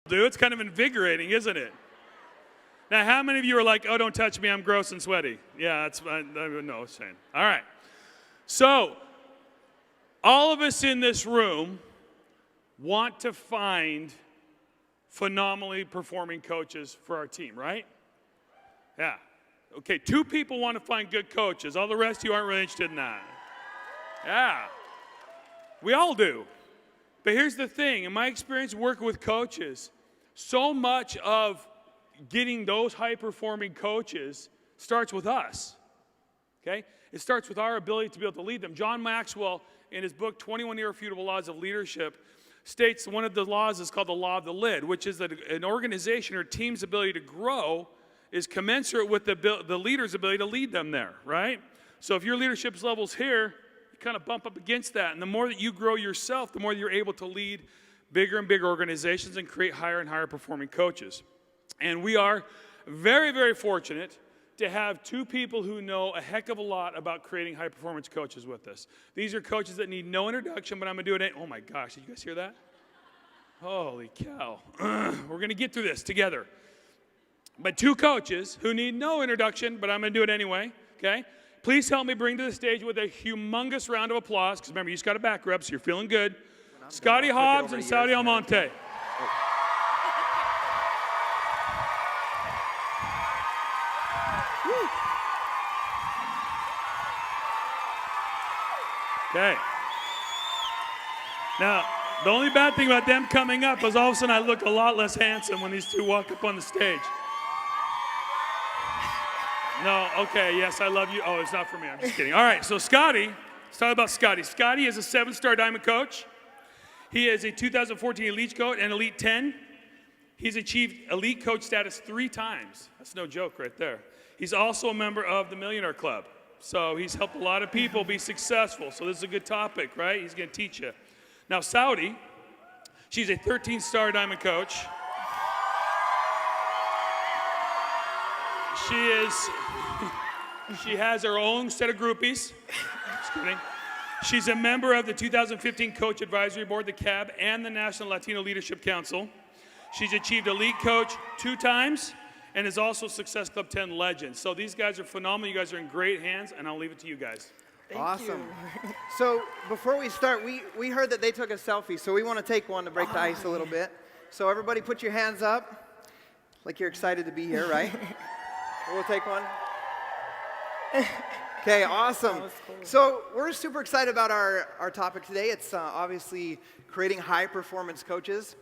do. It's kind of invigorating, isn't it? Now, how many of you are like, oh, don't touch me, I'm gross and sweaty? Yeah, that's, I know, saying. All right. So, all of us in this room want to find phenomenally performing coaches for our team, right? Yeah. Okay, 2 people want to find good coaches. All the rest of you aren't really interested in that. Yeah. We all do. But here's the thing. In my experience working with coaches, so much of getting those high-performing coaches starts with us. Okay? It starts with our ability to be able to lead them. John Maxwell, in his book, 21 Irrefutable Laws of Leadership, states one of the laws is called the law of the lid, which is that an organization or team's ability to grow is commensurate with the leader's ability to lead them there, right? So if your leadership level's here, you kind of bump up against that. And the more that you grow yourself, the more you're able to lead bigger and bigger organizations and create higher and higher performing coaches. And we are very, very fortunate to have 2 people who know a heck of a lot about creating high-performance coaches with us. These are coaches that need no introduction, but I'm going to do it. Oh, my gosh. Did you guys hear that? Holy cow. We're going to get through this together. But 2 coaches who need no introduction, but I'm going to do it anyway, okay? Please help me bring to the stage with a humongous round of applause, because remember, you just got a back rub, so you're feeling good. Scottie Hobbs and Saudi Almonte. Okay. Now, the only bad thing about them coming up is all of a sudden I look a lot less handsome when these 2 walk up on the stage. No, okay, yes, I love you. Oh, it's not for me, I'm just kidding. All right, so Scottie, let's talk about Scottie. Scottie is a 7-star diamond coach. He is a 2014 Elite Coach and Elite 10. He's achieved Elite Coach status 3 times. That's no joke right there. He's also a member of the Millionaire Club. So he's helped a lot of people be successful. So this is a good topic, right? He's going to teach you. Now, Saudi, she's a 13-star diamond coach. She has her own set of groupies. Just kidding. She's a member of the 2015 Coach Advisory Board, the CAB, and the National Latino Leadership Council. She's achieved Elite Coach 2 times. And is also Success Club 10 legend. So these guys are phenomenal. You guys are in great hands, and I'll leave it to you guys. Awesome. So before we start, we heard that they took a selfie, so we want to take one to break the ice a little bit. So everybody put your hands up, like you're excited to be here, right? We'll take one. Okay, awesome. Cool. So we're super excited about our topic today. It's obviously creating high-performance coaches.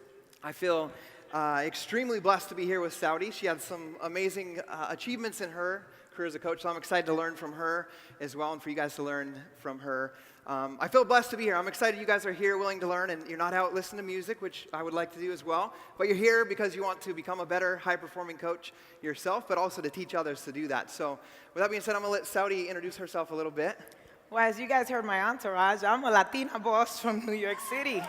I feel extremely blessed to be here with Saudi. She had some amazing achievements in her career as a coach, so I'm excited to learn from her as well and for you guys to learn from her. I feel blessed to be here. I'm excited you guys are here willing to learn, and you're not out listening to music, which I would like to do as well, but you're here because you want to become a better, high-performing coach yourself, but also to teach others to do that. So with that being said, I'm going to let Saudi introduce herself a little bit. Well, as you guys heard my entourage, I'm a Latina boss from New York City.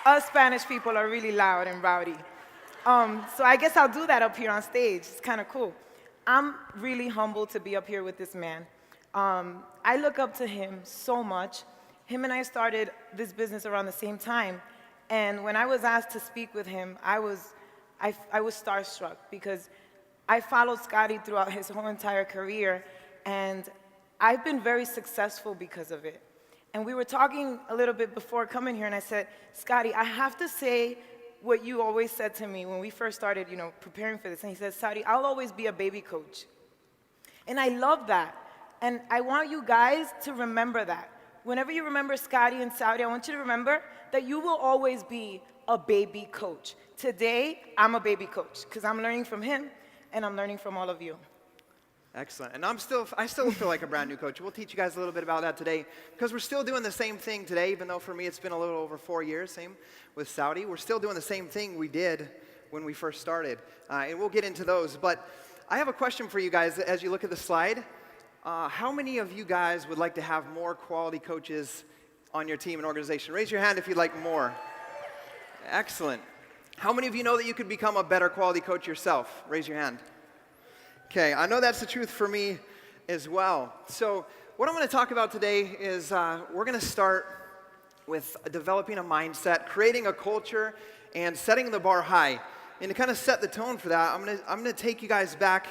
Us Spanish people are really loud and rowdy. So I guess I'll do that up here on stage. It's kind of cool. I'm really humbled to be up here with this man. I look up to him so much. Him and I started this business around the same time. And when I was asked to speak with him, I was starstruck because I followed Scottie throughout his whole entire career, and I've been very successful because of it. And we were talking a little bit before coming here, and I said, Scottie, I have to say what you always said to me when we first started, preparing for this. And he said, Saudi, I'll always be a baby coach. And I love that. And I want you guys to remember that. Whenever you remember Scottie and Saudi, I want you to remember that you will always be a baby coach. Today, I'm a baby coach because I'm learning from him and I'm learning from all of you. Excellent. And I still feel like a brand new coach. We'll teach you guys a little bit about that today because we're still doing the same thing today, even though for me it's been a little over 4 years, same with Saudi. We're still doing the same thing we did when we first started. And we'll get into those. But I have a question for you guys as you look at the slide. How many of you guys would like to have more quality coaches on your team and organization? Raise your hand if you'd like more. Excellent. How many of you know that you could become a better quality coach yourself? Raise your hand. Okay, I know that's the truth for me as well. So what I'm going to talk about today is we're going to start with developing a mindset, creating a culture, and setting the bar high. And to kind of set the tone for that, I'm gonna take you guys back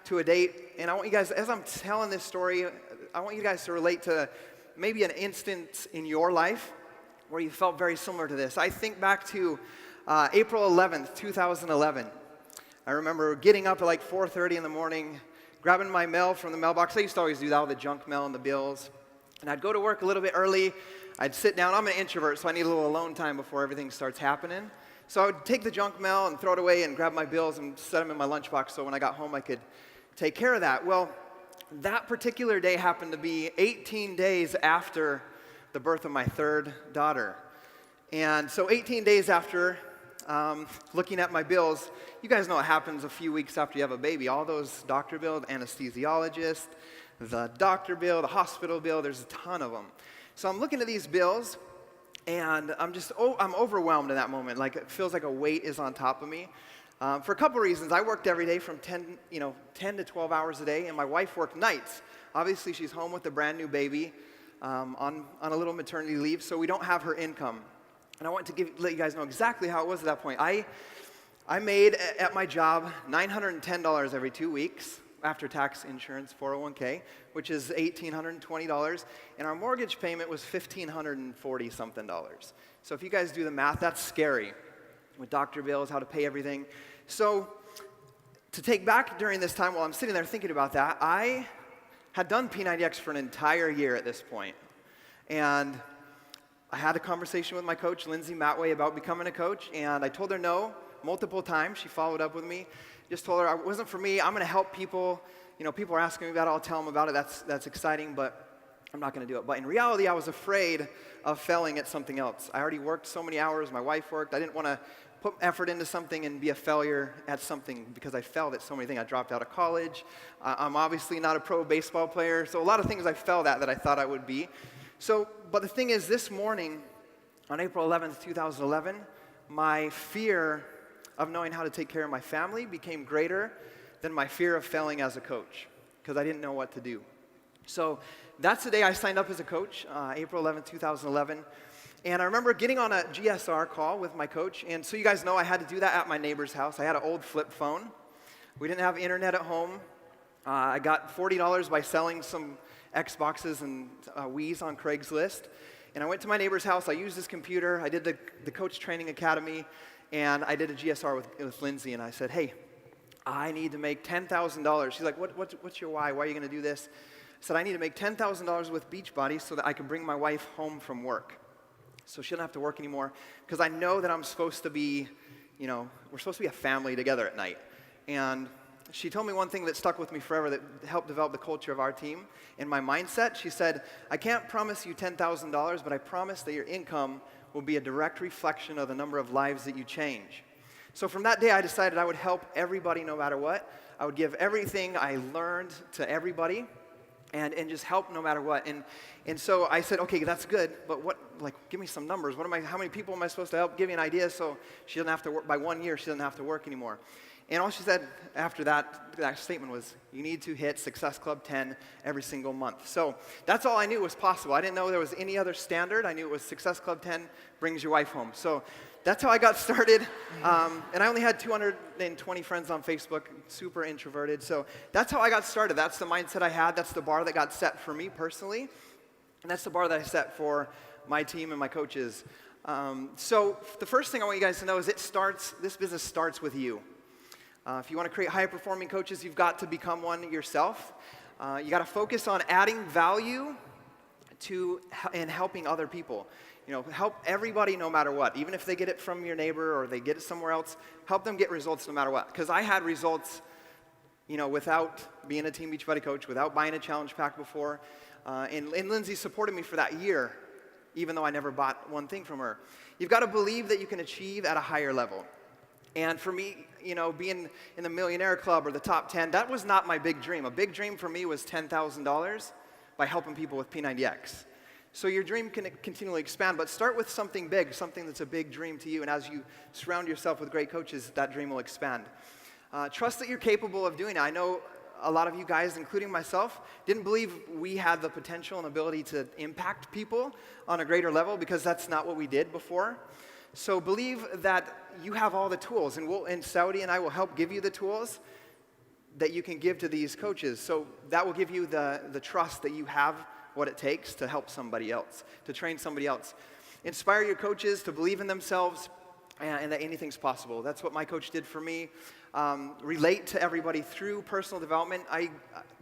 to a date, and I want you guys, as I'm telling this story, I want you guys to relate to maybe an instance in your life where you felt very similar to this. I think back to April 11th, 2011. I remember getting up at like 4:30 in the morning, grabbing my mail from the mailbox. I used to always do that, all the junk mail and the bills. And I'd go to work a little bit early. I'd sit down. I'm an introvert, so I need a little alone time before everything starts happening. So I would take the junk mail and throw it away and grab my bills and set them in my lunchbox so when I got home I could take care of that. Well, that particular day happened to be 18 days after the birth of my third daughter. And so 18 days after, looking at my bills, you guys know what happens a few weeks after you have a baby. All those doctor bills, anesthesiologist, the doctor bill, the hospital bill, there's a ton of them. So I'm looking at these bills, and I'm overwhelmed in that moment. Like, it feels like a weight is on top of me. For a couple reasons. I worked every day from 10 to 12 hours a day, and my wife worked nights. Obviously, she's home with a brand new baby on a little maternity leave, so we don't have her income. And I want to let you guys know exactly how it was at that point. I made at my job $910 every 2 weeks, after tax, insurance, 401k, which is $1,820, and our mortgage payment was $1,540 something. So if you guys do the math, that's scary with doctor bills, how to pay everything. So to take back during this time while I'm sitting there thinking about that, I had done P90X for an entire year at this point. And I had a conversation with my coach, Lindsay Matway, about becoming a coach, and I told her no multiple times. She followed up with me. Just told her it wasn't for me. I'm going to help people. You know, people are asking me about it. I'll tell them about it. That's exciting, but I'm not going to do it. But in reality, I was afraid of failing at something else. I already worked so many hours. My wife worked. I didn't want to put effort into something and be a failure at something because I failed at so many things. I dropped out of college. I'm obviously not a pro baseball player. So a lot of things I failed at that I thought I would be. So, but the thing is, this morning, on April 11th, 2011, my fear of knowing how to take care of my family became greater than my fear of failing as a coach because I didn't know what to do. So that's the day I signed up as a coach, April 11th, 2011. And I remember getting on a GSR call with my coach. And so you guys know I had to do that at my neighbor's house. I had an old flip phone. We didn't have internet at home. I got $40 by selling some Xboxes and Wii's on Craigslist. And I went to my neighbor's house. I used his computer. I did the Coach Training Academy. And I did a GSR with Lindsay, and I said, hey, I need to make $10,000. She's like, what's your why? Why are you going to do this? I said, I need to make $10,000 with Beachbody so that I can bring my wife home from work. So she doesn't have to work anymore, because I know that I'm supposed to be, we're supposed to be a family together at night. And she told me one thing that stuck with me forever that helped develop the culture of our team and my mindset. She said, I can't promise you $10,000, but I promise that your income will be a direct reflection of the number of lives that you change. So from that day, I decided I would help everybody no matter what. I would give everything I learned to everybody and just help no matter what. And so I said, okay, that's good, but give me some numbers. How many people am I supposed to help? Give me an idea so she doesn't have to work. By 1 year, she doesn't have to work anymore. And all she said after that statement was, you need to hit Success Club 10 every single month. So that's all I knew was possible. I didn't know there was any other standard. I knew it was Success Club 10 brings your wife home. So that's how I got started. And I only had 220 friends on Facebook, super introverted. So that's how I got started. That's the mindset I had. That's the bar that got set for me personally. And that's the bar that I set for my team and my coaches. So the first thing I want you guys to know is this business starts with you. If you want to create high-performing coaches, you've got to become one yourself. You got to focus on adding value and helping other people. Help everybody no matter what. Even if they get it from your neighbor or they get it somewhere else, help them get results no matter what. Because I had results, without being a Team Beachbody coach, without buying a challenge pack before. And Lindsay supported me for that year, even though I never bought one thing from her. You've got to believe that you can achieve at a higher level. And for me, being in the Millionaire Club or the top 10, that was not my big dream. A big dream for me was $10,000 by helping people with P90X. So your dream can continually expand, but start with something big, something that's a big dream to you. And as you surround yourself with great coaches, that dream will expand. Trust that you're capable of doing it. I know a lot of you guys, including myself, didn't believe we had the potential and ability to impact people on a greater level because that's not what we did before. So believe that you have all the tools, and Scottie and I will help give you the tools that you can give to these coaches. So that will give you the trust that you have what it takes to help somebody else, to train somebody else. Inspire your coaches to believe in themselves and that anything's possible. That's what my coach did for me. Relate to everybody through personal development. I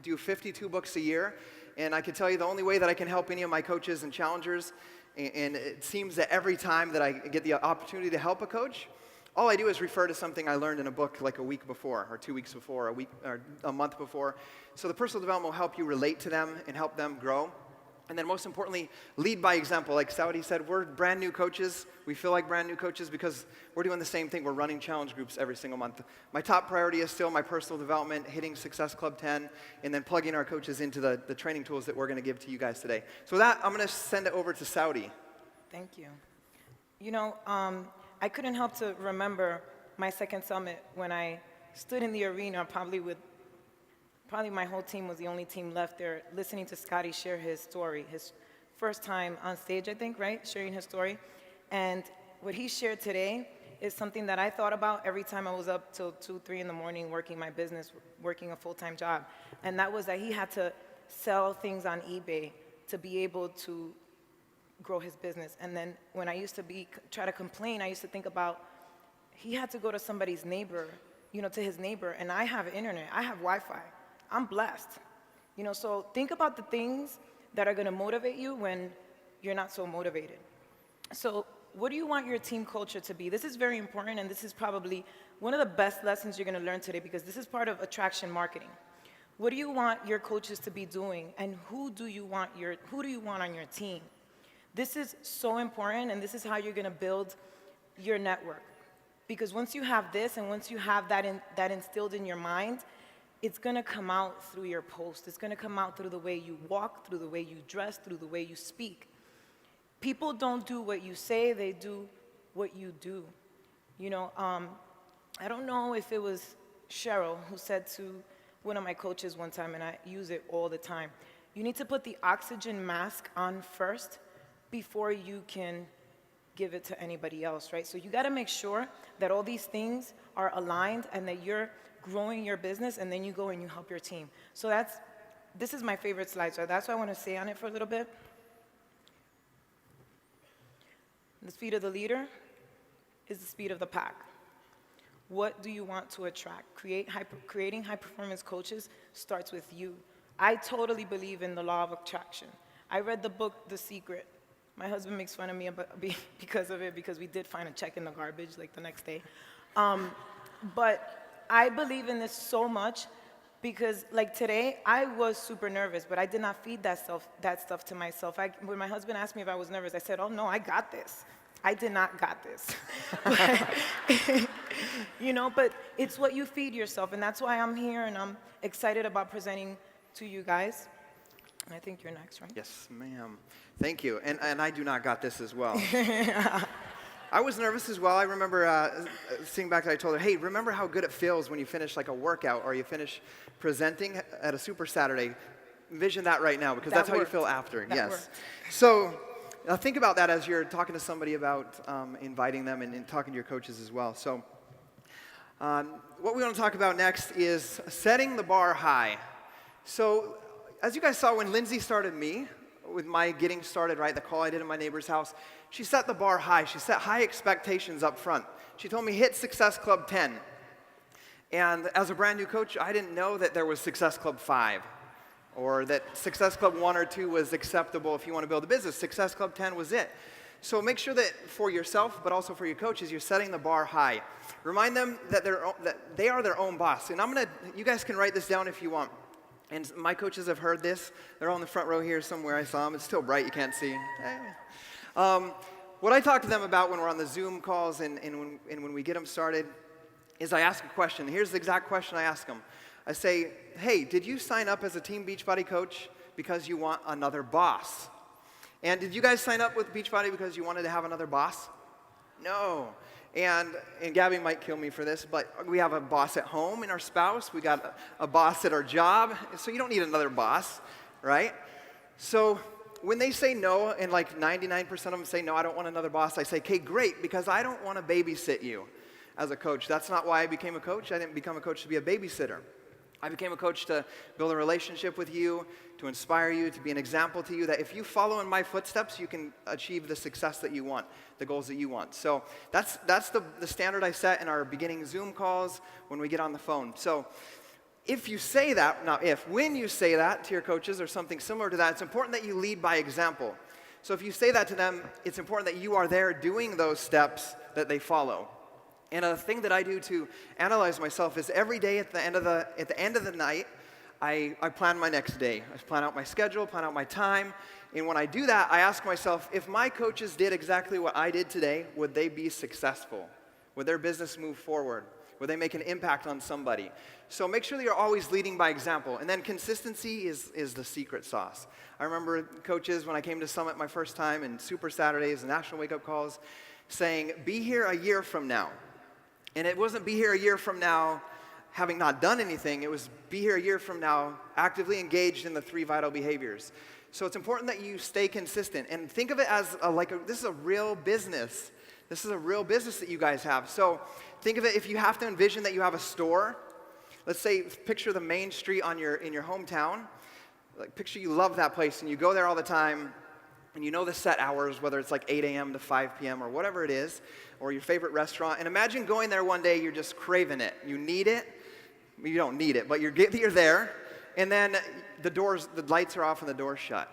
do 52 books a year, and I can tell you the only way that I can help any of my coaches and challengers, and it seems that every time that I get the opportunity to help a coach, all I do is refer to something I learned in a book like a week before, or 2 weeks before, or a month before. So the personal development will help you relate to them and help them grow. And then most importantly, lead by example. Like Scottie said, we're brand new coaches. We feel like brand new coaches because we're doing the same thing. We're running challenge groups every single month. My top priority is still my personal development, hitting Success Club 10, and then plugging our coaches into the training tools that we're going to give to you guys today. So with that, I'm going to send it over to Scottie. Thank you. You know, I couldn't help to remember my second summit when I stood in the arena, probably my whole team was the only team left there, listening to Scottie share his story, his first time on stage, I think, right? Sharing his story. And what he shared today is something that I thought about every time I was up till 2, 3 in the morning working my business, working a full-time job. And that was that he had to sell things on eBay to be able to grow his business. And then when I used to try to complain, I used to think about he had to go to somebody's neighbor, to his neighbor, and I have internet, I have Wi-Fi. I'm blessed. So think about the things that are going to motivate you when you're not so motivated. So what do you want your team culture to be? This is very important, and this is probably one of the best lessons you're going to learn today because this is part of attraction marketing. What do you want your coaches to be doing, and who do you want on your team? This is so important, and this is how you're going to build your network. Because once you have this, and once you have that instilled in your mind, it's going to come out through your post. It's going to come out through the way you walk, through the way you dress, through the way you speak. People don't do what you say, they do what you do. I don't know if it was Cheryl who said to one of my coaches one time, and I use it all the time, you need to put the oxygen mask on first before you can give it to anybody else, right? So you got to make sure that all these things are aligned and that you're growing your business, and then you go and you help your team. So this is my favorite slide, so that's why I want to stay on it for a little bit. The speed of the leader is the speed of the pack. What do you want to attract? Creating high-performance coaches starts with you. I totally believe in the law of attraction. I read the book, The Secret. My husband makes fun of me because of it, because we did find a check in the garbage like the next day. But I believe in this so much because, like today, I was super nervous, but I did not feed that stuff to myself. When my husband asked me if I was nervous, I said, "Oh no, I got this." I did not got this. But it's what you feed yourself, and that's why I'm here, and I'm excited about presenting to you guys. And I think you're next, right? Yes, ma'am. Thank you. And I do not got this as well. I was nervous as well. I remember seeing back that I told her, hey, remember how good it feels when you finish like a workout or you finish presenting at a Super Saturday. Envision that right now because that's how you feel after. That yes. worked. So think about that as you're talking to somebody about inviting them and talking to your coaches as well. So what we want to talk about next is setting the bar high. So as you guys saw when Lindsay started me, with my getting started, right, the call I did in my neighbor's house, she set the bar high. She set high expectations up front. She told me, hit Success Club 10. And as a brand new coach, I didn't know that there was Success Club 5 or that Success Club 1 or 2 was acceptable if you want to build a business. Success Club 10 was it. So make sure that for yourself, but also for your coaches, you're setting the bar high. Remind them that they are their own boss. And you guys can write this down if you want. And my coaches have heard this. They're all in the front row here somewhere. I saw them. It's still bright. You can't see. What I talk to them about when we're on the Zoom calls and when we get them started is I ask a question. Here's the exact question I ask them. I say, hey, did you sign up as a Team Beachbody coach because you want another boss? And did you guys sign up with Beachbody because you wanted to have another boss? No. And Gabby might kill me for this, but we have a boss at home in our spouse. We got a boss at our job. So you don't need another boss, right? So when they say no, and like 99% of them say, no, I don't want another boss, I say, okay, great, because I don't want to babysit you as a coach. That's not why I became a coach. I didn't become a coach to be a babysitter. I became a coach to build a relationship with you, to inspire you, to be an example to you, that if you follow in my footsteps, you can achieve the success that you want, the goals that you want. So that's the standard I set in our beginning Zoom calls when we get on the phone. So if you say that, when you say that to your coaches or something similar to that, it's important that you lead by example. So if you say that to them, it's important that you are there doing those steps that they follow. And a thing that I do to analyze myself is every day at the end of the night, I plan my next day. I plan out my schedule, plan out my time. And when I do that, I ask myself, if my coaches did exactly what I did today, would they be successful? Would their business move forward? Would they make an impact on somebody? So make sure that you're always leading by example. And then consistency is the secret sauce. I remember coaches when I came to Summit my first time, and Super Saturdays and National Wake Up Calls, saying, be here a year from now. And it wasn't be here a year from now having not done anything. It was be here a year from now actively engaged in the 3 vital behaviors. So it's important that you stay consistent. And think of it as this is a real business. This is a real business that you guys have. So think of it, if you have to envision that you have a store. Let's say, picture the main street in your hometown. Like, picture you love that place and you go there all the time. And you know the set hours, whether it's like 8 a.m. to 5 p.m. or whatever it is, or your favorite restaurant. And imagine going there one day, you're just craving it. You need it. You don't need it, but you're there. And then the lights are off and the door's shut.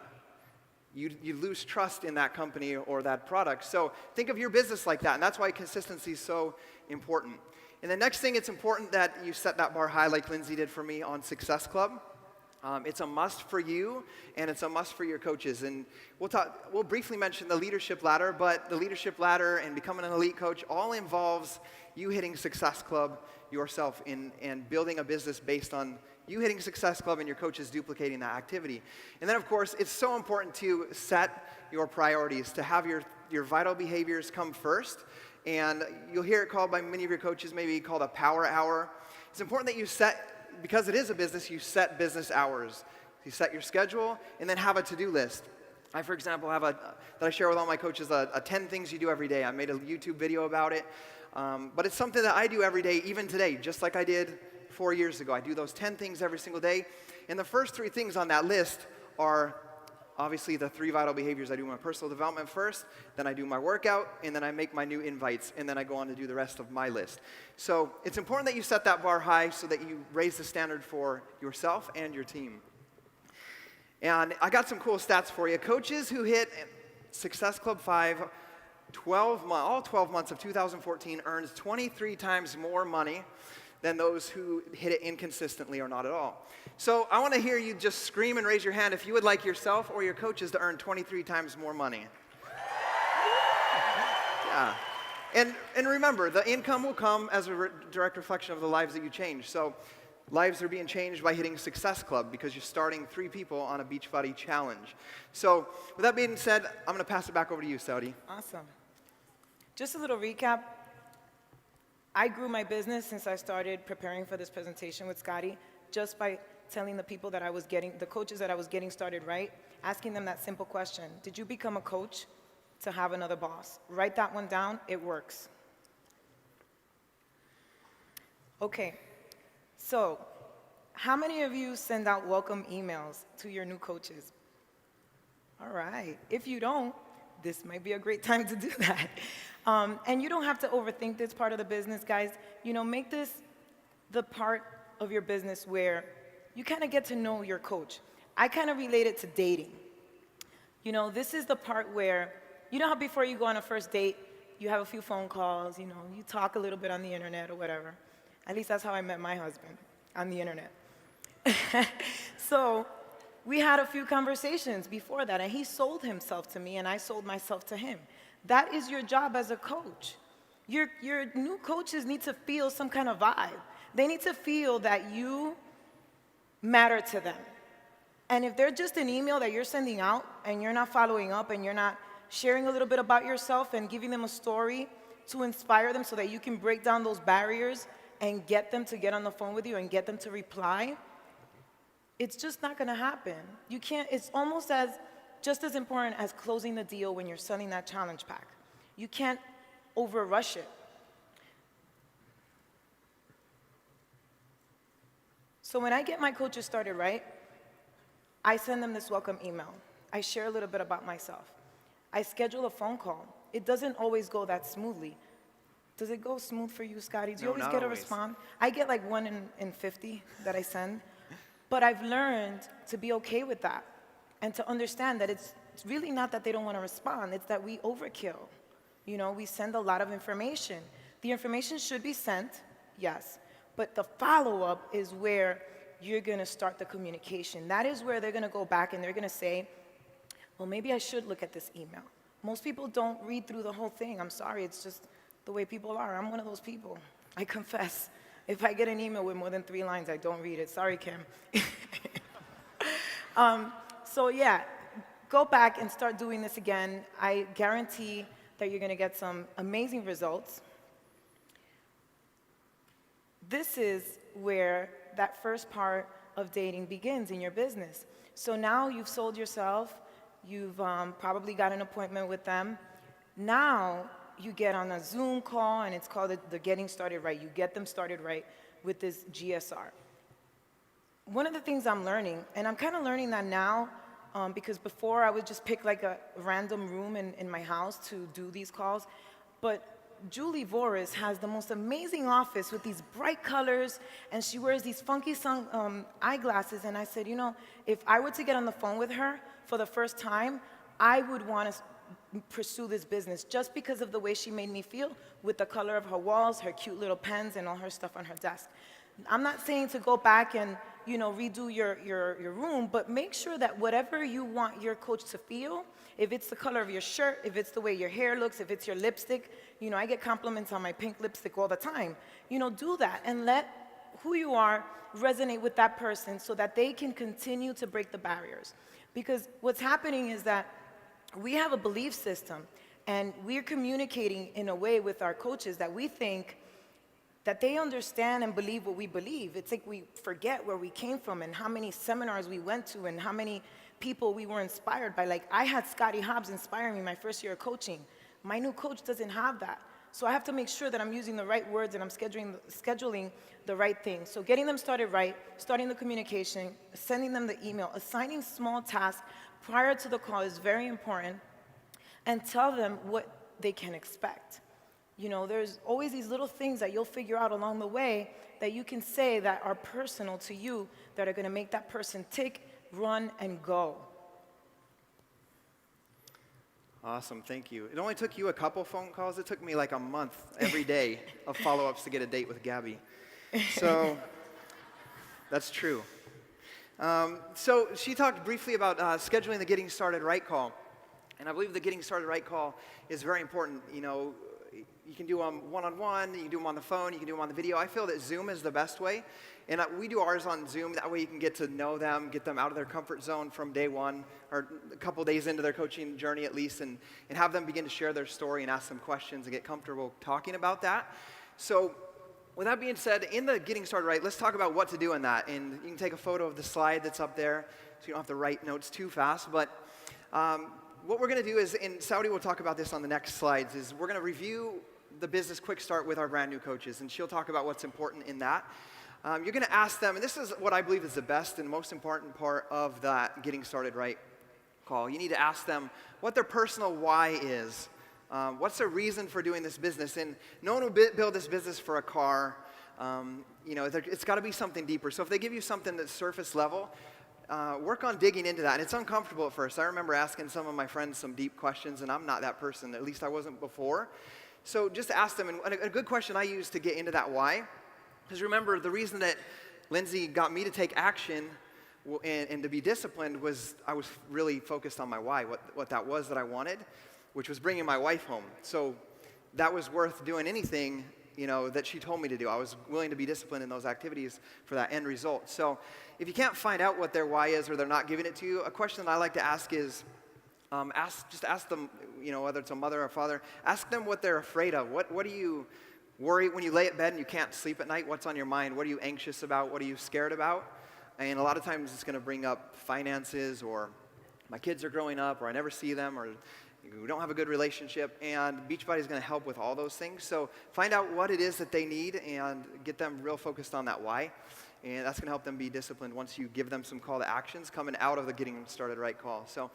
You lose trust in that company or that product. So think of your business like that. And that's why consistency is so important. And the next thing, it's important that you set that bar high like Lindsay did for me on Success Club. It's a must for you, and it's a must for your coaches. And we'll briefly mention the leadership ladder, but the leadership ladder and becoming an elite coach all involves you hitting Success Club yourself and building a business based on you hitting Success Club and your coaches duplicating that activity. And then, of course, it's so important to set your priorities, to have your vital behaviors come first. And you'll hear it called by many of your coaches, maybe called a power hour. It's important that you because it is a business, you set business hours. You set your schedule and then have a to-do list. I, for example, have that I share with all my coaches, a 10 things you do every day. I made a YouTube video about it. But it's something that I do every day, even today, just like I did 4 years ago. I do those 10 things every single day. And the first 3 things on that list are obviously the 3 vital behaviors. I do my personal development first, then I do my workout, and then I make my new invites, and then I go on to do the rest of my list. So it's important that you set that bar high so that you raise the standard for yourself and your team. And I got some cool stats for you. Coaches who hit Success Club 5 all 12 months of 2014 earns 23 times more money than those who hit it inconsistently or not at all. So I want to hear you just scream and raise your hand if you would like yourself or your coaches to earn 23 times more money. Yeah. And remember, the income will come as a direct reflection of the lives that you change. So lives are being changed by hitting Success Club because you're starting 3 people on a Beachbody challenge. So with that being said, I'm going to pass it back over to you, Scottie. Awesome. Just a little recap. I grew my business since I started preparing for this presentation with Scottie just by telling the people that the coaches that I was getting started right, asking them that simple question. Did you become a coach to have another boss? Write that one down. It works. Okay. So, how many of you send out welcome emails to your new coaches? All right. If you don't, this might be a great time to do that. And you don't have to overthink this part of the business, guys. Make this the part of your business where you kind of get to know your coach. I kind of relate it to dating. This is the part where, how before you go on a first date, you have a few phone calls, you talk a little bit on the internet or whatever. At least that's how I met my husband, on the internet. So we had a few conversations before that, and he sold himself to me, and I sold myself to him. That is your job as a coach. Your new coaches need to feel some kind of vibe. They need to feel that you matter to them. And if they're just an email that you're sending out and you're not following up and you're not sharing a little bit about yourself and giving them a story to inspire them so that you can break down those barriers and get them to get on the phone with you and get them to reply, it's just not gonna happen. You can't, it's almost just as important as closing the deal when you're selling that challenge pack. You can't over-rush it. So when I get my coaches started right, I send them this welcome email. I share a little bit about myself. I schedule a phone call. It doesn't always go that smoothly. Does it go smooth for you, Scottie? Do you always get a response? I get like 1 in 50 that I send. But I've learned to be okay with that and to understand that it's really not that they don't want to respond. It's that we overkill. You know, we send a lot of information. The information should be sent, yes. But the follow-up is where you're going to start the communication. That is where they're going to go back and they're going to say, well, maybe I should look at this email. Most people don't read through the whole thing. I'm sorry, it's just the way people are. I'm one of those people. I confess. If I get an email with more than 3 lines, I don't read it. Sorry, Kim. So yeah, go back and start doing this again. I guarantee that you're going to get some amazing results. This is where that first part of dating begins in your business. So now you've sold yourself. You've probably got an appointment with them. Now you get on a Zoom call, and it's called the Getting Started Right. You get them started right with this GSR. One of the things I'm learning, and I'm kind of learning that now, because before I would just pick like a random room in my house to do these calls, but Julie Voris has the most amazing office with these bright colors, and she wears these funky eyeglasses, and I said, you know, if I were to get on the phone with her for the first time, I would want to pursue this business just because of the way she made me feel with the color of her walls, her cute little pens, and all her stuff on her desk. I'm not saying to go back and, you know, redo your room, but make sure that whatever you want your coach to feel, if it's the color of your shirt, if it's the way your hair looks, if it's your lipstick, you know, I get compliments on my pink lipstick all the time. You know, do that and let who you are resonate with that person so that they can continue to break the barriers. Because what's happening is that we have a belief system, and we're communicating in a way with our coaches that we think that they understand and believe what we believe. It's like we forget where we came from and how many seminars we went to and how many people we were inspired by. Like, I had Scottie Hobbs inspire me my first year of coaching. My new coach doesn't have that. So I have to make sure that I'm using the right words and I'm scheduling the right things. So getting them started right, starting the communication, sending them the email, assigning small tasks prior to the call is very important, and tell them what they can expect. You know, there's always these little things that you'll figure out along the way that you can say that are personal to you, that are going to make that person tick, run, and go. Awesome, thank you. It only took you a couple phone calls. It took me like a month every day of follow-ups to get a date with Gabby. So that's true. So she talked briefly about scheduling the Getting Started Right call. And I believe the Getting Started Right call is very important. You know, you can do them one-on-one, you can do them on the phone, you can do them on the video. I feel that Zoom is the best way. And we do ours on Zoom. That way you can get to know them, get them out of their comfort zone from day one, or a couple days into their coaching journey at least, and have them begin to share their story and ask them questions and get comfortable talking about that. So with that being said, in the Getting Started Right, let's talk about what to do in that. And you can take a photo of the slide that's up there, so you don't have to write notes too fast. But what we're going to do is, and Saudi will talk about this on the next slides, is we're going to review the business quick start with our brand new coaches, and she'll talk about what's important in that. You're going to ask them, and this is what I believe is the best and most important part of that Getting Started Right call. You need to ask them what their personal why is. What's their reason for doing this business? And no one will build this business for a car. You know, it's got to be something deeper. So if they give you something that's surface level, work on digging into that. And it's uncomfortable at first. I remember asking some of my friends some deep questions, and I'm not that person. At least I wasn't before. So just ask them. And a good question I use to get into that why, because remember, the reason that Lindsay got me to take action and to be disciplined was I was really focused on my why, what that was that I wanted, which was bringing my wife home. So that was worth doing anything, you know, that she told me to do. I was willing to be disciplined in those activities for that end result. So if you can't find out what their why is, or they're not giving it to you, a question that I like to ask is, just ask them, whether it's a mother or a father, ask them what they're afraid of. What do you worry when you lay at bed and you can't sleep at night? What's on your mind? What are you anxious about? What are you scared about? And a lot of times it's going to bring up finances, or my kids are growing up, or I never see them, or we don't have a good relationship. And Beachbody is going to help with all those things. So find out what it is that they need and get them real focused on that why. And that's going to help them be disciplined once you give them some call to actions coming out of the getting them started right call. So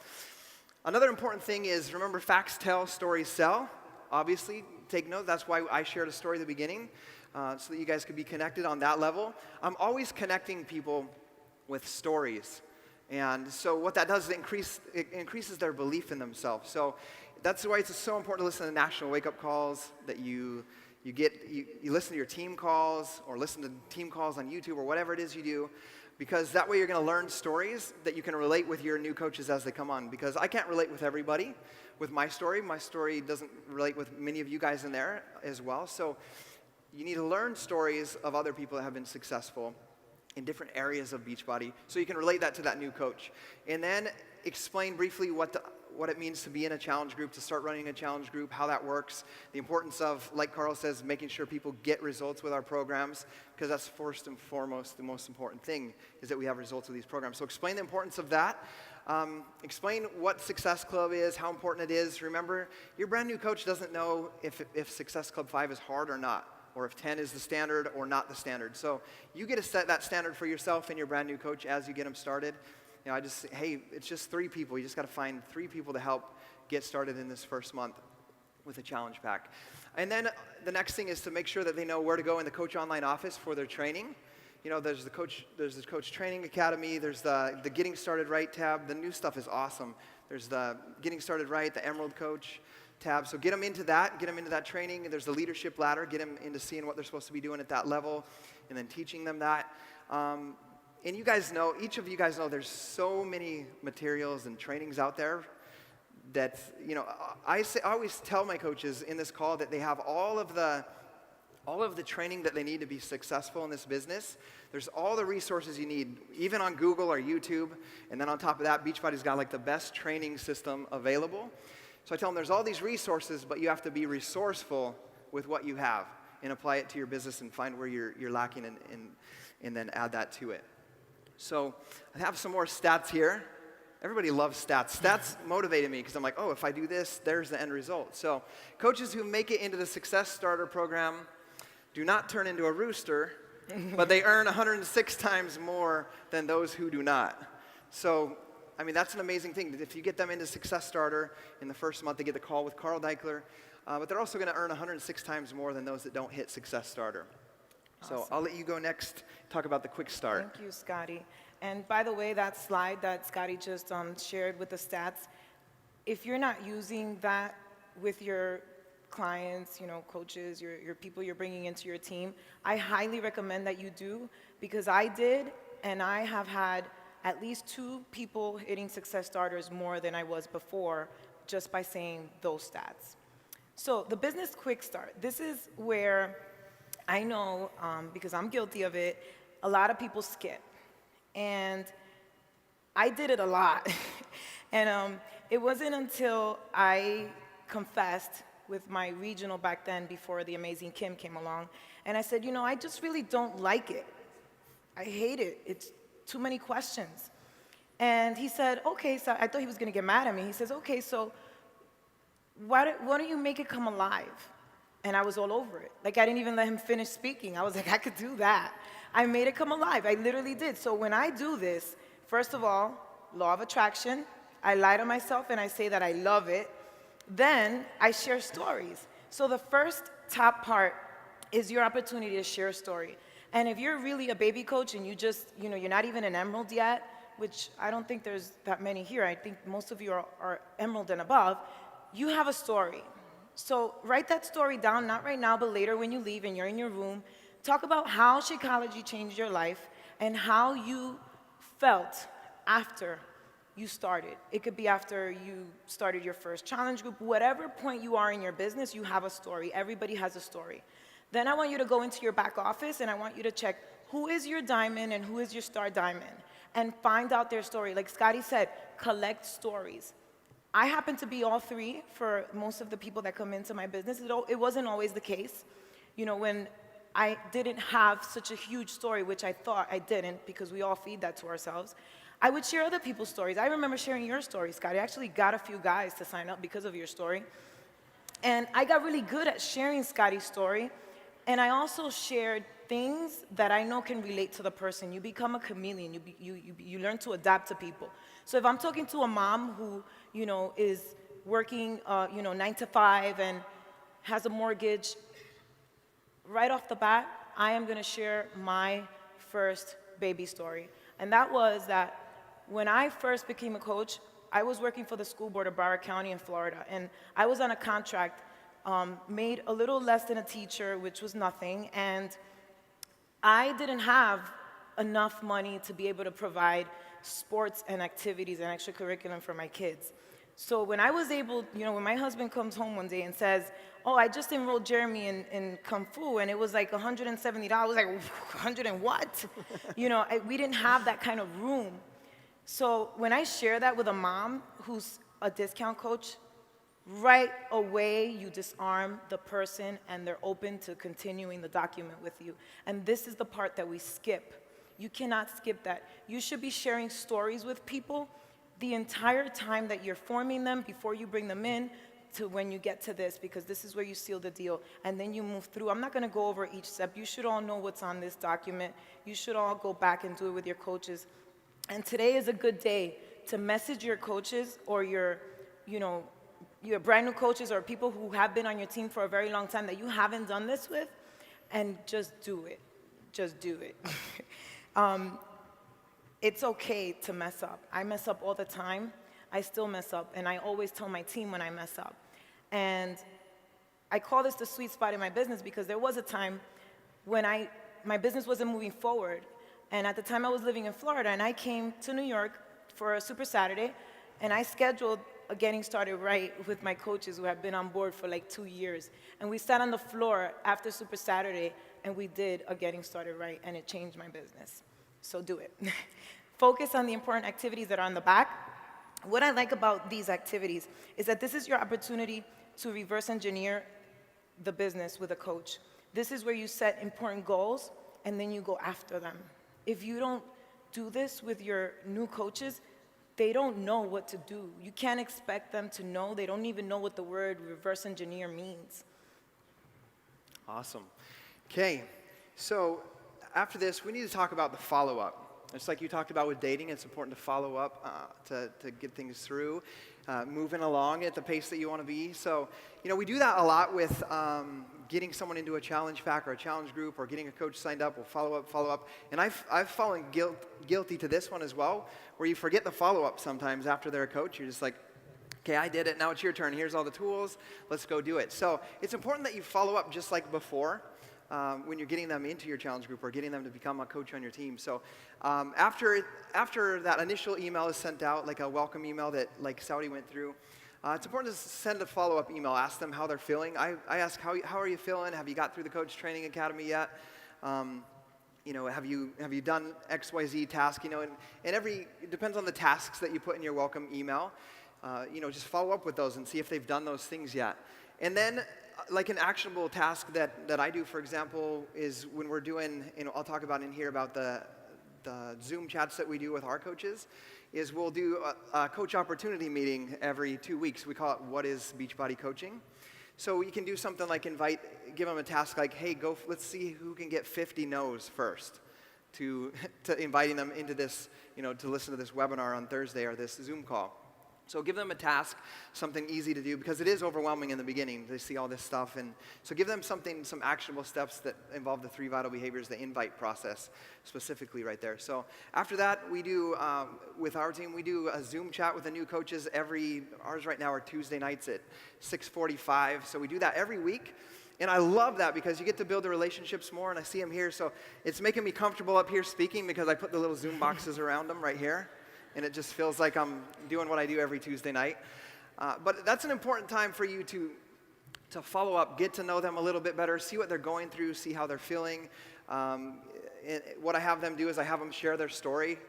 another important thing is, remember, facts tell, stories sell. Obviously, take note. That's why I shared a story at the beginning, so that you guys could be connected on that level. I'm always connecting people with stories. And so what that does is it increases their belief in themselves. So that's why it's so important to listen to national wake-up calls, that you listen to your team calls, or listen to team calls on YouTube, or whatever it is you do, because that way you're going to learn stories that you can relate with your new coaches as they come on. Because I can't relate with everybody with my story. My story doesn't relate with many of you guys in there as well. So you need to learn stories of other people that have been successful in different areas of Beachbody, so you can relate that to that new coach. And then explain briefly what it means to be in a challenge group, to start running a challenge group, how that works, the importance of, like Carl says, making sure people get results with our programs, because that's first and foremost the most important thing, is that we have results with these programs. So explain the importance of that. Explain what Success Club is, how important it is. Remember, your brand new coach doesn't know if Success Club 5 is hard or not, or if 10 is the standard or not the standard. So you get to set that standard for yourself and your brand new coach as you get them started. Hey, it's just 3 people. You just got to find 3 people to help get started in this first month with a challenge pack. And then the next thing is to make sure that they know where to go in the Coach Online office for their training. There's the Coach Training Academy. There's the Getting Started Right tab. The new stuff is awesome. There's the Getting Started Right, the Emerald Coach tab. So get them into that. Get them into that training. There's the Leadership Ladder. Get them into seeing what they're supposed to be doing at that level, and then teaching them that. And you guys know, each of you guys know, there's so many materials and trainings out there that, I always tell my coaches in this call that they have all of the training that they need to be successful in this business. There's all the resources you need, even on Google or YouTube. And then on top of that, Beachbody's got like the best training system available. So I tell them there's all these resources, but you have to be resourceful with what you have and apply it to your business and find where you're lacking and then add that to it. So I have some more stats here. Everybody loves stats. Stats motivated me because I'm like, oh, if I do this, there's the end result. So coaches who make it into the Success Starter program do not turn into a rooster, but they earn 106 times more than those who do not. So, that's an amazing thing. If you get them into Success Starter in the first month, they get the call with Carl Deichler, but they're also going to earn 106 times more than those that don't hit Success Starter. Awesome. So I'll let you go next, talk about the quick start. Thank you, Scottie. And by the way, that slide that Scottie just shared with the stats, if you're not using that with your clients, coaches, your people you're bringing into your team, I highly recommend that you do, because I did, and I have had at least 2 people hitting Success Starters more than I was before, just by saying those stats. So the business quick start, this is where I know, because I'm guilty of it, a lot of people skip. And I did it a lot. And it wasn't until I confessed with my regional back then, before the amazing Kim came along, and I said, I just really don't like it. I hate it. It's too many questions. And he said, okay, so I thought he was going to get mad at me. He says, okay, so why don't you make it come alive? And I was all over it. Like, I didn't even let him finish speaking. I was like, I could do that. I made it come alive. I literally did. So when I do this, first of all, law of attraction, I lie to myself and I say that I love it. Then I share stories. So the first top part is your opportunity to share a story. And if you're really a baby coach and you're not even an emerald yet, which I don't think there's that many here. I think most of you are emerald and above. You have a story. So write that story down, not right now, but later when you leave and you're in your room. Talk about how Shakeology changed your life and how you felt after you started. It could be after you started your first challenge group. Whatever point you are in your business, you have a story. Everybody has a story. Then I want you to go into your back office and I want you to check who is your diamond and who is your star diamond, and find out their story. Like Scottie said, collect stories. I happen to be all three for most of the people that come into my business. It wasn't always the case. You know, when I didn't have such a huge story, which I thought I didn't, because we all feed that to ourselves, I would share other people's stories. I remember sharing your story, Scottie. I actually got a few guys to sign up because of your story. And I got really good at sharing Scottie's story. And I also shared things that I know can relate to the person. You become a chameleon. You learn to adapt to people. So if I'm talking to a mom who, you know, is working, 9 to 5 and has a mortgage, right off the bat, I am going to share my first baby story. And that was that when I first became a coach, I was working for the school board of Broward County in Florida. And I was on a contract, made a little less than a teacher, which was nothing. And I didn't have enough money to be able to provide sports and activities and extracurriculum for my kids. So when I was able, you know, when my husband comes home one day and says, oh, I just enrolled Jeremy in Kung Fu, and it was like $170. I was like, 100 and what? You know, we didn't have that kind of room. So when I share that with a mom who's a discount coach, right away you disarm the person and they're open to continuing the document with you. And this is the part that we skip. You cannot skip that. You should be sharing stories with people the entire time that you're forming them before you bring them in to when you get to this, because this is where you seal the deal. And then you move through. I'm not going to go over each step. You should all know what's on this document. You should all go back and do it with your coaches. And today is a good day to message your coaches or your brand new coaches or people who have been on your team for a very long time that you haven't done this with, and just do it. Just do it. It's okay to mess up. I mess up all the time. I still mess up, and I always tell my team when I mess up. And I call this the sweet spot in my business because there was a time when my business wasn't moving forward. And at the time I was living in Florida, and I came to New York for a Super Saturday, and I scheduled a Getting Started Right with my coaches who have been on board for like 2 years. And we sat on the floor after Super Saturday, and we did a Getting Started Right, and it changed my business. So do it. Focus on the important activities that are on the back. What I like about these activities is that this is your opportunity to reverse engineer the business with a coach. This is where you set important goals, and then you go after them. If you don't do this with your new coaches, they don't know what to do. You can't expect them to know. They don't even know what the word reverse engineer means. Awesome. Okay, so after this, we need to talk about the follow-up. Just like you talked about with dating, it's important to follow up to get things through, moving along at the pace that you want to be. So, you know, we do that a lot with getting someone into a challenge pack or a challenge group or getting a coach signed up. We'll follow up. And I've fallen guilty to this one as well, where you forget the follow-up sometimes after they're a coach. You're just like, okay, I did it. Now it's your turn. Here's all the tools. Let's go do it. So it's important that you follow up just like before. When you're getting them into your challenge group or getting them to become a coach on your team. So after that initial email is sent out, like a welcome email that like Scottie went through, it's important to send a follow-up email. Ask them how they're feeling. I ask, how are you feeling? Have you got through the Coach Training Academy yet? You know, have you done XYZ task? You know, and it depends on the tasks that you put in your welcome email. You know, just follow up with those and see if they've done those things yet. And then like an actionable task that I do, for example, is when we're doing, you know, I'll talk about in here about the Zoom chats that we do with our coaches, is we'll do a coach opportunity meeting every 2 weeks. We call it What is Beachbody Coaching? So you can do something like give them a task like, hey, let's see who can get 50 no's first to inviting them into this, you know, to listen to this webinar on Thursday or this Zoom call. So give them a task, something easy to do, because it is overwhelming in the beginning. They see all this stuff. And so give them some actionable steps that involve the 3 vital behaviors, the invite process specifically right there. So after that, we do, with our team, we do a Zoom chat with the new coaches ours right now are Tuesday nights at 6:45. So we do that every week. And I love that because you get to build the relationships more, and I see them here. So it's making me comfortable up here speaking because I put the little Zoom boxes around them right here. And it just feels like I'm doing what I do every Tuesday night. But that's an important time for you to follow up, get to know them a little bit better, see what they're going through, see how they're feeling. What I have them do is I have them share their story,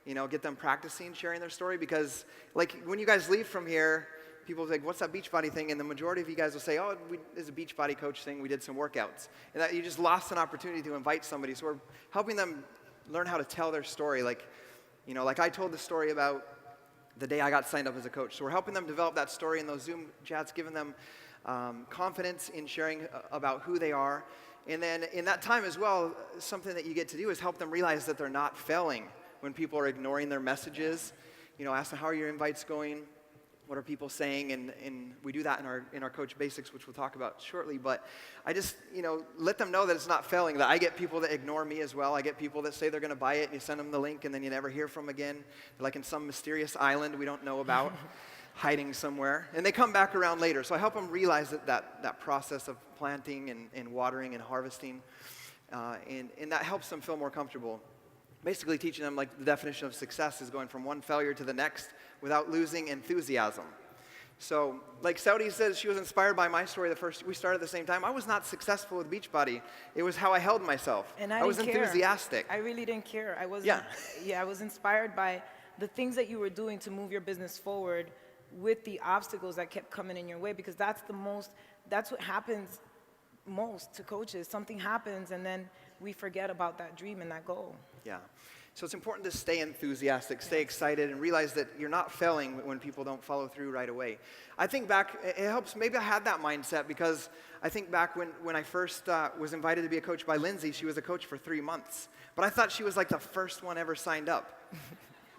you know, get them practicing sharing their story, because like when you guys leave from here, people say, what's that Beachbody thing? And the majority of you guys will say, oh, it's a Beachbody coach thing. We did some workouts. And that you just lost an opportunity to invite somebody. So we're helping them learn how to tell their story. Like I told the story about the day I got signed up as a coach. So we're helping them develop that story in those Zoom chats, giving them confidence in sharing about who they are. And then in that time as well, something that you get to do is help them realize that they're not failing when people are ignoring their messages. Ask them, how are your invites going? What are people saying? And we do that in our Coach Basics, which we'll talk about shortly. But I just, let them know that it's not failing, that I get people that ignore me as well. I get people that say they're going to buy it, and you send them the link, and then you never hear from them again. They're like in some mysterious island we don't know about, hiding somewhere. And they come back around later. So I help them realize that process of planting and watering and harvesting, and that helps them feel more comfortable. Basically teaching them, like, the definition of success is going from one failure to the next without losing enthusiasm. So, like Scottie says, she was inspired by my story we started at the same time. I was not successful with Beachbody. It was how I held myself. And I was didn't care. Enthusiastic. I really didn't care. I was inspired by the things that you were doing to move your business forward with the obstacles that kept coming in your way, because that's what happens most to coaches. Something happens and then we forget about that dream and that goal. Yeah. So it's important to stay enthusiastic, stay excited, and realize that you're not failing when people don't follow through right away. I think back, it helps, maybe I had that mindset because I think back when I first was invited to be a coach by Lindsay. She was a coach for 3 months. But I thought she was like the first one ever signed up.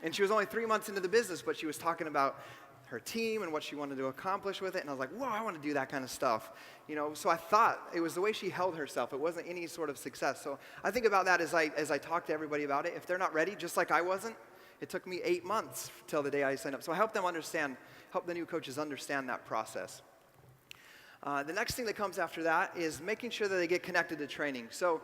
And she was only 3 months into the business, but she was talking about her team and what she wanted to accomplish with it. And I was like, whoa, I want to do that kind of stuff. So I thought it was the way she held herself. It wasn't any sort of success. So I think about that as I talk to everybody about it. If they're not ready, just like I wasn't, it took me 8 months till the day I signed up. So I help the new coaches understand that process. The next thing that comes after that is making sure that they get connected to training. So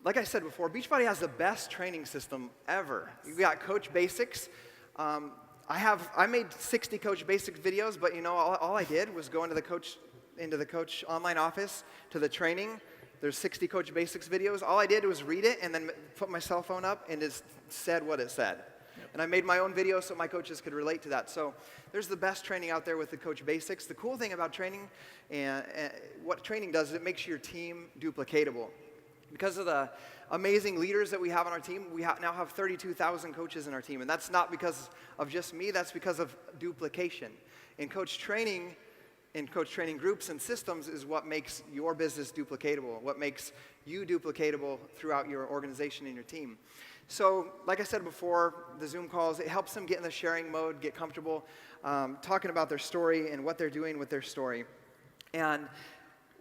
like I said before, Beachbody has the best training system ever. You've got Coach Basics. I made 60 Coach Basics videos, but all I did was go into the coach online office to the training. There's 60 Coach Basics videos. All I did was read it and then put my cell phone up and it said what it said. Yep. And I made my own video so my coaches could relate to that. So there's the best training out there with the Coach Basics. The cool thing about training and what training does is it makes your team duplicatable. Because of the amazing leaders that we have on our team, we now have 32,000 coaches in our team. And that's not because of just me, that's because of duplication. And coach training groups and systems is what makes your business duplicatable, what makes you duplicatable throughout your organization and your team. So, like I said before, the Zoom calls, it helps them get in the sharing mode, get comfortable, talking about their story and what they're doing with their story. And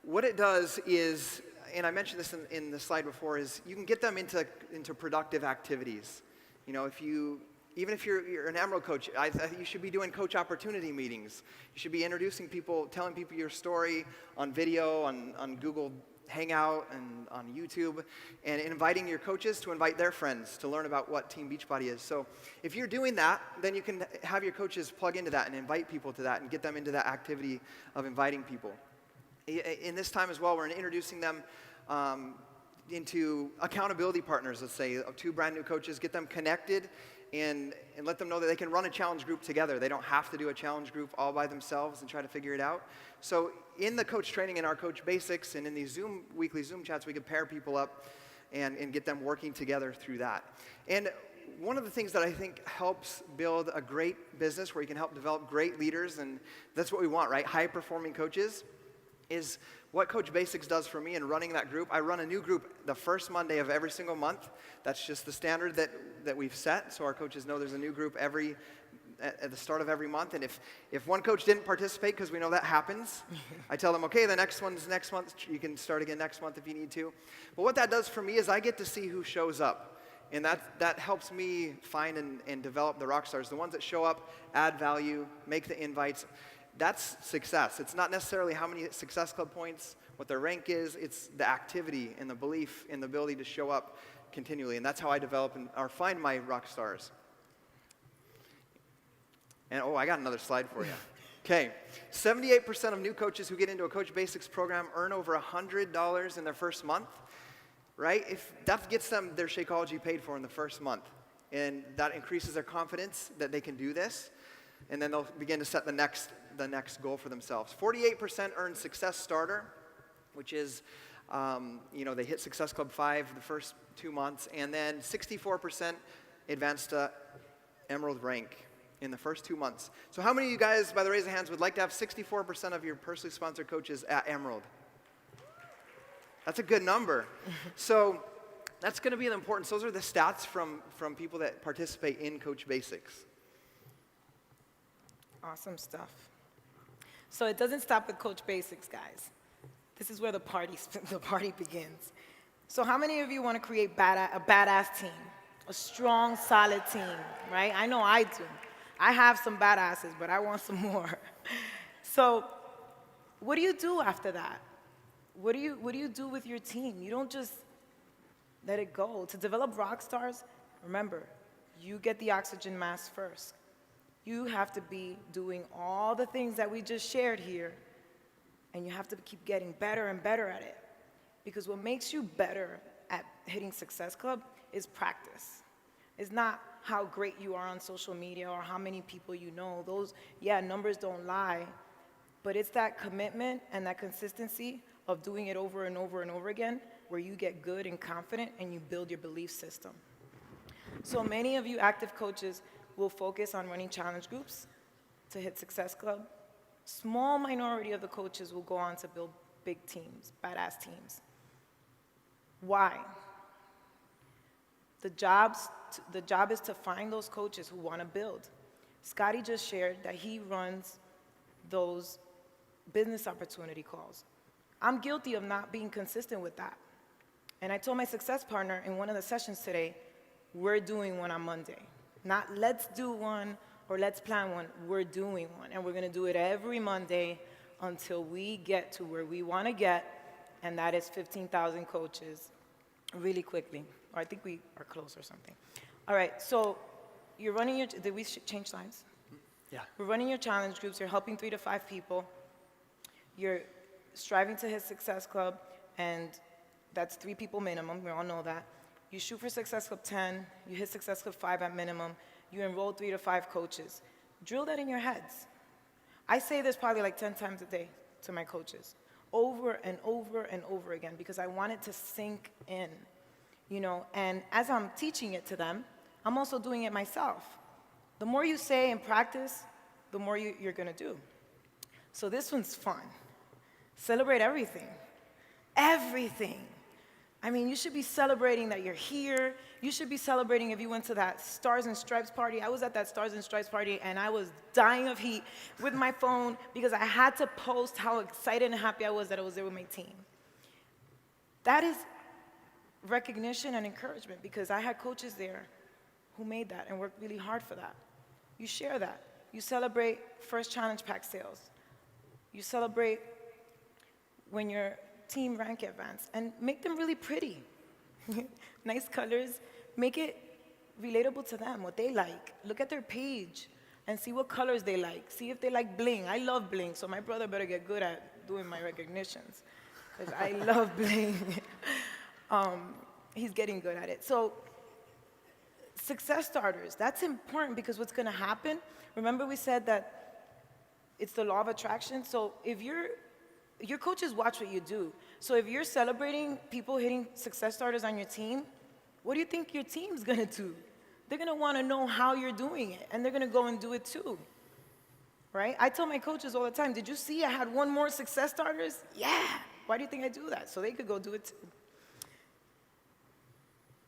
what it does is, and I mentioned this in the slide before, is you can get them into productive activities. Even if you're an Emerald coach, you should be doing coach opportunity meetings. You should be introducing people, telling people your story on video, on Google Hangout, and on YouTube, and inviting your coaches to invite their friends to learn about what Team Beachbody is. So if you're doing that, then you can have your coaches plug into that and invite people to that and get them into that activity of inviting people. In this time as well, we're introducing them into accountability partners, let's say, 2 brand new coaches, get them connected and let them know that they can run a challenge group together. They don't have to do a challenge group all by themselves and try to figure it out. So in the coach training and our Coach Basics and in these weekly Zoom chats, we can pair people up and get them working together through that. And one of the things that I think helps build a great business where you can help develop great leaders, and that's what we want, right? High-performing coaches, is what Coach Basics does for me in running that group. I run a new group the first Monday of every single month. That's just the standard that we've set, so our coaches know there's a new group at the start of every month. And if one coach didn't participate, because we know that happens, I tell them, okay, the next one's next month. You can start again next month if you need to. But what that does for me is I get to see who shows up. And that helps me find and develop the rock stars, the ones that show up, add value, make the invites. That's success. It's not necessarily how many Success Club points, what their rank is. It's the activity and the belief and the ability to show up continually. And that's how I develop or find my rock stars. And I got another slide for you. Okay, 78% of new coaches who get into a Coach Basics program earn over $100 in their first month, right? If that gets them their Shakeology paid for in the first month. And that increases their confidence that they can do this. And then they'll begin to set the next the next goal for themselves. 48% earned Success Starter, which is, they hit Success Club 5 the first 2 months, and then 64% advanced to Emerald rank in the first 2 months. So how many of you guys, by the raise of hands, would like to have 64% of your personally sponsored coaches at Emerald? That's a good number. So that's going to be the importance. Those are the stats from people that participate in Coach Basics. Awesome stuff. So it doesn't stop with Coach Basics, guys. This is where the party begins. So how many of you want to create a badass team? A strong, solid team, right? I know I do. I have some badasses, but I want some more. So what do you do after that? What do you do with your team? You don't just let it go. To develop rock stars, remember, you get the oxygen mask first. You have to be doing all the things that we just shared here, and you have to keep getting better and better at it. Because what makes you better at hitting Success Club is practice. It's not how great you are on social media or how many people you know. Those, numbers don't lie, but it's that commitment and that consistency of doing it over and over and over again where you get good and confident and you build your belief system. So many of you active coaches will focus on running challenge groups to hit Success Club. Small minority of the coaches will go on to build big teams, badass teams. Why? The job is to find those coaches who want to build. Scottie just shared that he runs those business opportunity calls. I'm guilty of not being consistent with that. And I told my success partner in one of the sessions today, we're doing one on Monday. Not let's do one or let's plan one, we're doing one. And we're gonna do it every Monday until we get to where we wanna get, and that is 15,000 coaches really quickly. Or I think we are close or something. All right, so you're running your, did we change slides? Yeah. We're running your challenge groups, you're helping 3 to 5 people. You're striving to hit Success Club, and that's 3 people minimum, we all know that. You shoot for Success Club 10, you hit Success Club 5 at minimum, you enroll 3 to 5 coaches. Drill that in your heads. I say this probably like 10 times a day to my coaches, over and over and over again, because I want it to sink in, and as I'm teaching it to them, I'm also doing it myself. The more you say and practice, the more you're gonna do. So this one's fun. Celebrate everything. Everything. I mean, you should be celebrating that you're here. You should be celebrating if you went to that Stars and Stripes party. I was at that Stars and Stripes party, and I was dying of heat with my phone because I had to post how excited and happy I was that I was there with my team. That is recognition and encouragement, because I had coaches there who made that and worked really hard for that. You share that. You celebrate first challenge pack sales. You celebrate when your team rank advance, and make them really pretty. Nice colors. Make it relatable to them, what they like. Look at their page and see what colors they like. See if they like bling. I love bling, so my brother better get good at doing my recognitions, because I love bling. He's getting good at it. So success starters, that's important, because what's gonna happen, remember we said that it's the law of attraction. So if your coaches watch what you do. So if you're celebrating people hitting success starters on your team, what do you think your team's gonna do? They're gonna wanna know how you're doing it, and they're gonna go and do it too, right? I tell my coaches all the time, did you see I had 1 more success starters? Yeah, why do you think I do that? So they could go do it too.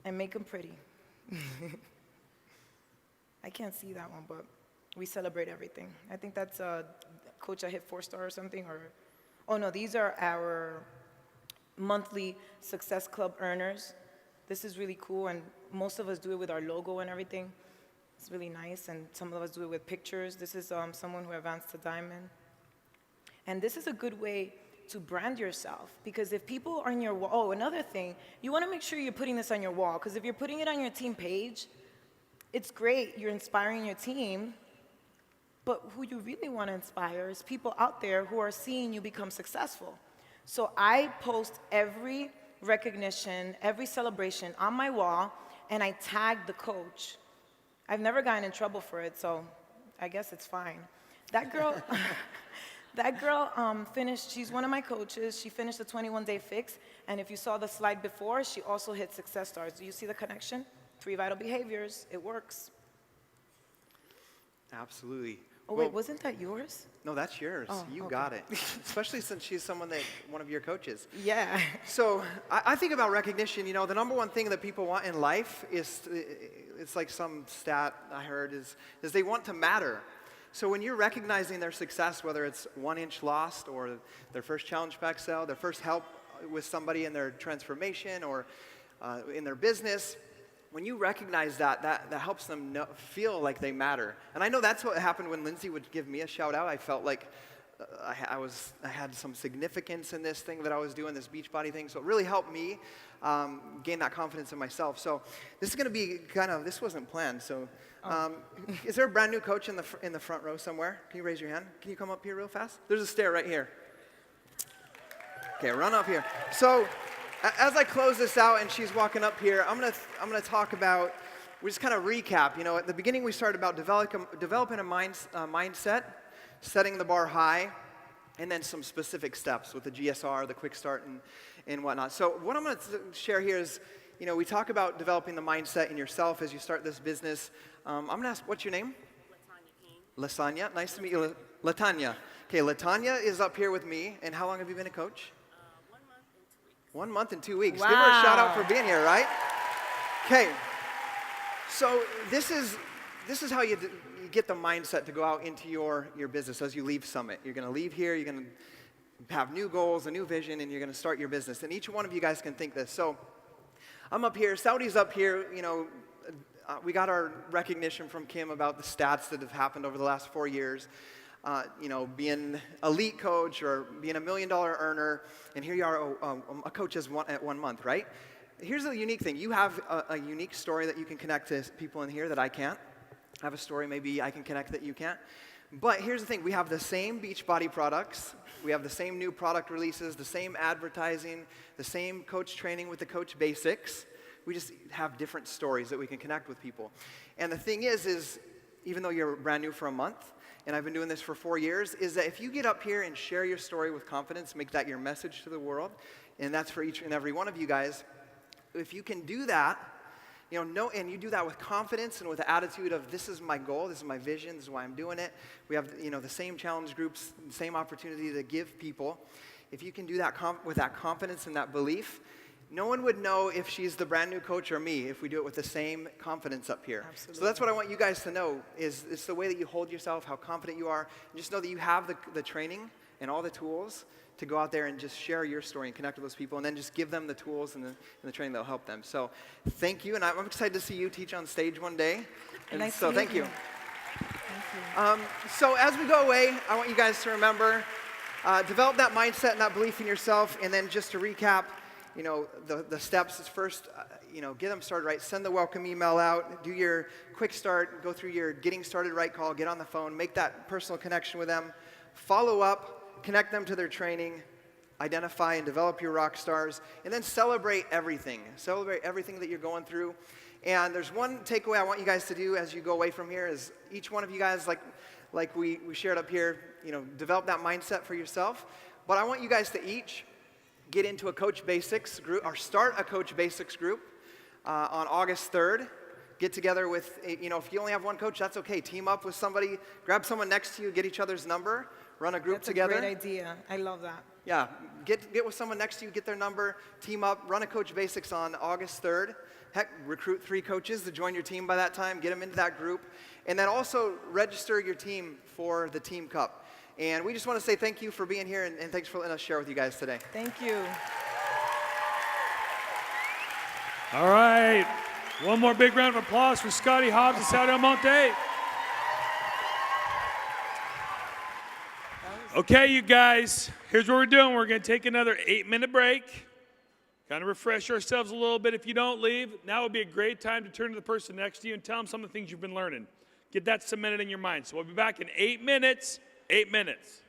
And make them pretty. I can't see that one, but we celebrate everything. I think that's a coach that hit 4-star or something, or, oh no, these are our monthly Success Club earners. This is really cool, and most of us do it with our logo and everything. It's really nice, and some of us do it with pictures. This is someone who advanced to Diamond. And this is a good way to brand yourself, because if people are on your wall, oh, another thing, you wanna make sure you're putting this on your wall, because if you're putting it on your team page, it's great, you're inspiring your team, but who you really want to inspire is people out there who are seeing you become successful. So I post every recognition, every celebration on my wall, and I tag the coach. I've never gotten in trouble for it, so I guess it's fine. That girl, that girl finished, she's one of my coaches. She finished the 21-day fix. And if you saw the slide before, she also hit success stars. Do you see the connection? 3 vital behaviors. It works. Absolutely. Oh, wait, wasn't that yours? No, that's yours. Oh, you okay. got it. Especially since she's one of your coaches. Yeah. So I think about recognition. You know, the number one thing that people want in life is, it's like some stat I heard, is they want to matter. So when you're recognizing their success, whether it's 1 inch lost or their first challenge pack sale, their first help with somebody in their transformation or in their business, when you recognize that helps them feel like they matter. And I know that's what happened when Lindsay would give me a shout out. I felt like I had some significance in this thing that I was doing, this Beachbody thing. So it really helped me gain that confidence in myself. So this is going to be this wasn't planned. So is there a brand new coach in the front row somewhere? Can you raise your hand? Can you come up here real fast? There's a stair right here. Okay, run up here. So as I close this out and she's walking up here, I'm gonna talk about, we just kind of recap. You know, at the beginning we started about developing a mindset, setting the bar high, and then some specific steps with the GSR, the quick start, and whatnot. So what I'm going to share here is, you know, we talk about developing the mindset in yourself as you start this business. I'm going to ask, what's your name? Lasagna. Nice to meet you, Latanya. Okay, Latanya is up here with me. And how long have you been a coach? 1 month and 2 weeks. Wow. Give her a shout out for being here, right? Okay. So this is how you get the mindset to go out into your business as you leave Summit. You're going to leave here. You're going to have new goals, a new vision, and you're going to start your business. And each one of you guys can think this. So I'm up here. Saudi's up here. You know, we got our recognition from Kim about the stats that have happened over the last 4 years. You know, being elite coach or being $1 million earner, and here you are, a coach at 1 month, right? Here's the unique thing. You have a unique story that you can connect to people in here that I can't. I have a story maybe I can connect that you can't. But here's the thing. We have the same Beachbody products. We have the same new product releases, the same advertising, the same coach training with the Coach Basics. We just have different stories that we can connect with people. And the thing is even though you're brand new for a month, and I've been doing this for 4 years, is that if you get up here and share your story with confidence, make that your message to the world, and that's for each and every one of you guys, if you can do that, you know, and you do that with confidence and with the attitude of, this is my goal, this is my vision, this is why I'm doing it. We have, you know, the same challenge groups, the same opportunity to give people. If you can do that with that confidence and that belief, no one would know if she's the brand new coach or me if we do it with the same confidence up here. Absolutely. So that's what I want you guys to know, is it's the way that you hold yourself, how confident you are, and just know that you have the training and all the tools to go out there and just share your story and connect with those people, and then just give them the tools and the training that will help them. So thank you, and I'm excited to see you teach on stage one day. And nice so to thank meet you. Thank you. So as we go away, I want you guys to remember, develop that mindset and that belief in yourself, and then just to recap, you know, the steps is first, you know, get them started right. Send the welcome email out. Do your quick start. Go through your getting started right call. Get on the phone. Make that personal connection with them. Follow up. Connect them to their training. Identify and develop your rock stars. And then celebrate everything. Celebrate everything that you're going through. And there's one takeaway I want you guys to do as you go away from here is each one of you guys, like we shared up here, you know, develop that mindset for yourself. But I want you guys to each get into a Coach Basics group, or start a Coach Basics group on August 3rd. Get together with, you know, if you only have one coach, that's okay. Team up with somebody, grab someone next to you, get each other's number, run a group together. That's a great idea. I love that. Yeah, get with someone next to you, get their number, team up, run a Coach Basics on August 3rd. Heck, recruit 3 coaches to join your team by that time, get them into that group. And then also register your team for the Team Cup. And we just want to say thank you for being here, and thanks for letting us share with you guys today. Thank you. All right. One more big round of applause for Scottie, Hobbs, and Saudi Almonte. Okay, you guys, here's what we're doing. We're going to take another 8-minute break, kind of refresh ourselves a little bit. If you don't leave, now would be a great time to turn to the person next to you and tell them some of the things you've been learning. Get that cemented in your mind. So we'll be back in 8 minutes. 8 minutes.